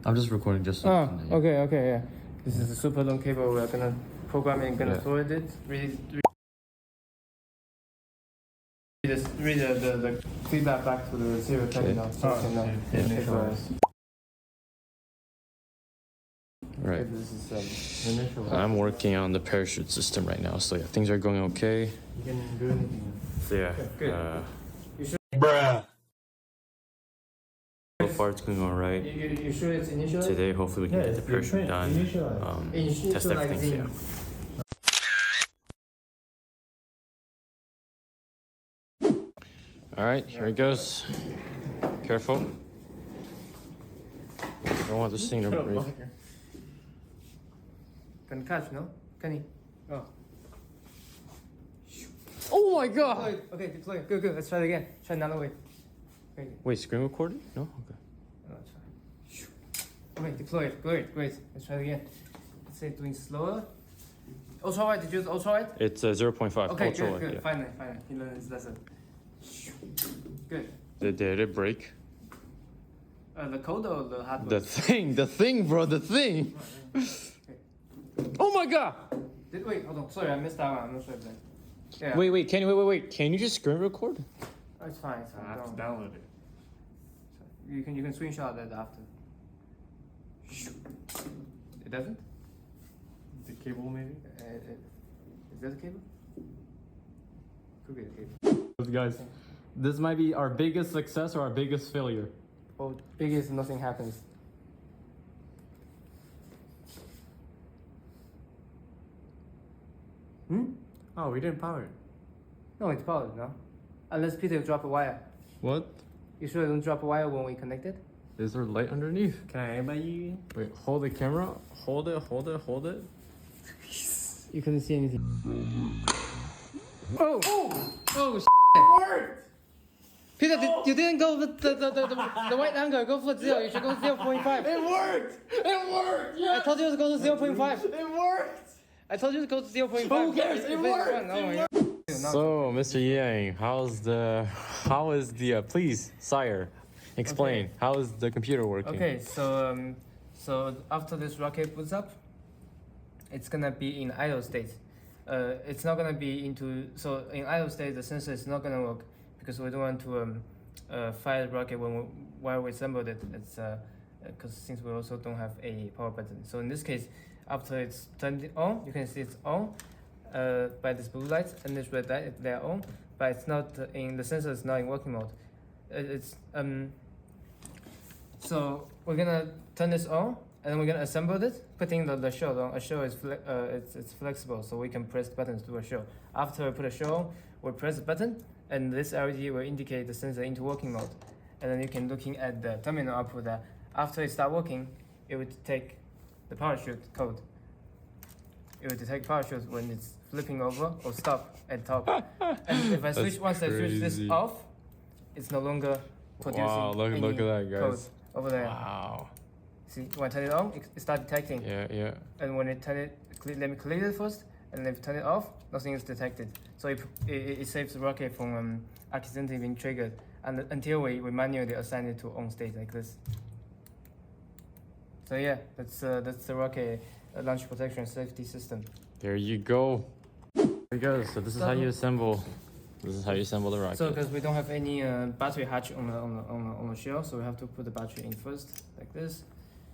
I'm just recording just so. Oh, okay, yeah. This is a super long cable. We're gonna program it and gonna forward it. Read the feedback back to the serial terminal. Right. This is initial. I'm working on the parachute system right now, so yeah, things are going okay. You can do anything. So yeah, good. You should. Bruh. So far it's going alright. You sure it's initial? Today, hopefully we can get the parachute done. Test everything. So yeah. Alright, here it goes. Careful. Don't want this thing to break. Can catch, no? Can he? Oh. Oh my god! Okay, deploy. Good. Let's try it again. Try another way. Wait, screen recording? No? Okay. No, it's fine. Okay, deploy it. Great. Let's try it again. Let's say doing slower. Ultra wide, did you use ultra wide? It's 0.5. Okay, ultra wide, good. yeah. Finally. He learned his lesson. Good. Did it break? The code or the hardware? The thing, bro, the thing! Oh my god! Wait, hold on. Sorry, I missed that one. I'm not sure if that. Yeah. Wait, can you just screen record? Oh, it's fine. I have to download it. You can screenshot that after. It doesn't? The cable maybe? Is that the cable? Could be the cable. Guys, this might be our biggest success or our biggest failure. Oh, biggest nothing happens. Oh, we didn't power it. No, it's powered, no? Unless Peter drop a wire. What? You sure don't drop a wire when we connect it? Is there light underneath? Can I aim at you? Wait, hold the camera. Hold it. You couldn't see anything. Oh, It worked! Peter, you didn't go with the right angle. Go for 0. You should go 0.5. It worked! I told you to go to 0.5. It worked! I told you to go to 0.5. Who cares? It worked! So, Mr. Yang, how is the please, sire, explain. Okay. How is the computer working? Okay, so after this rocket boots up, it's gonna be in idle state. It's not gonna be in idle state the sensor is not gonna work because we don't want to fire the rocket while we assembled it. It's because since we also don't have a power button. So in this case, after it's turned on, you can see it's on by this blue light and this red light. They're on, but it's not the sensor is not in working mode. So we're gonna turn this on, and then we're gonna assemble it, putting the shell on. A shell is it's flexible, so we can press the buttons to do a shell. After we put a shell on, we press the button, and this LED will indicate the sensor into working mode. And then you can looking at the terminal output that after it start working, it would take the parachute code. It will detect parachute when it's flipping over or stop at top. And if I switch once I switch this off, it's no longer producing look at that, guys. code over there. Wow. See, when I turn it on, it starts detecting. Yeah. And when I turn it, let me clear it first, and then if you turn it off, nothing is detected. So it saves the rocket from accidentally being triggered, and until we manually assign it to on state like this. So yeah, that's the rocket launch protection safety system. There you go. There you go. So this is how you assemble. This is how you assemble the rocket. So because we don't have any battery hatch on the shell, so we have to put the battery in first, like this,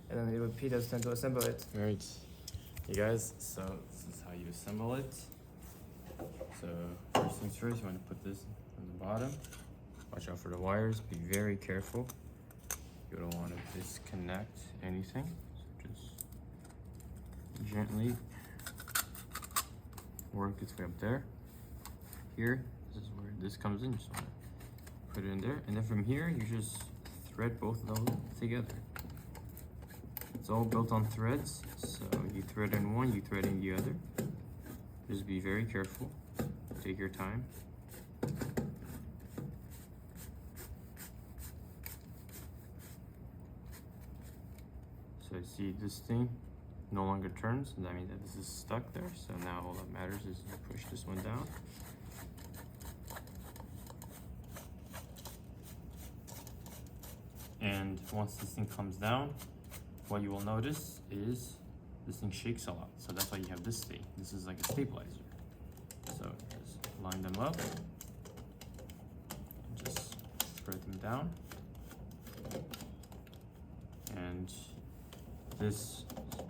and then it will repeat us to assemble it. Alright, you guys, so this is how you assemble it. So first things first, you want to put this on the bottom. Watch out for the wires, be very careful. You don't want to disconnect anything, so just gently work its way up there. Here, this is where this comes in, just want to put it in there, and then from here, you just thread both of those together. It's all built on threads, so you thread in one, you thread in the other. Just be very careful, take your time. So see this thing no longer turns, and that means that this is stuck there. So now all that matters is you push this one down. And once this thing comes down, what you will notice is this thing shakes a lot. So that's why you have this thing. This is like a stabilizer. So just line them up and just spread them down. And this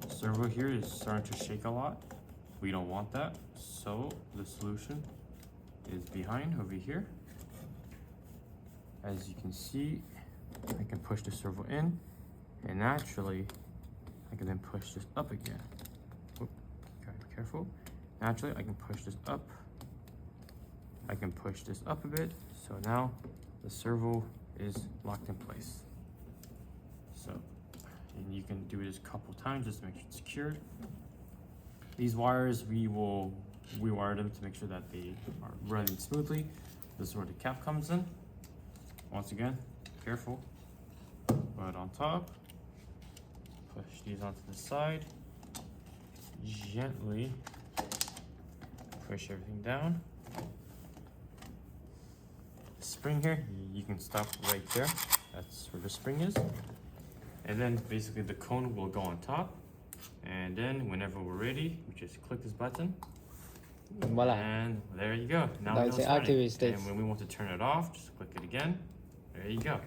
servo here is starting to shake a lot. We don't want that. So the solution is behind over here. As you can see, I can push the servo in, and naturally, I can then push this up again. Oop, gotta be careful. Naturally, I can push this up. I can push this up a bit, so now the servo is locked in place. So, and you can do this a couple times just to make sure it's secured. These wires, we will rewire them to make sure that they are running smoothly. This is where the cap comes in. Once again, careful. Put it on top. Push these onto the side. Gently push everything down. The spring here, you can stop right there. That's where the spring is. And then basically the cone will go on top. And then whenever we're ready, we just click this button. Voila. And there you go. Now That's we know the it's running. activate state. And when we want to turn it off, just click it again. There you go.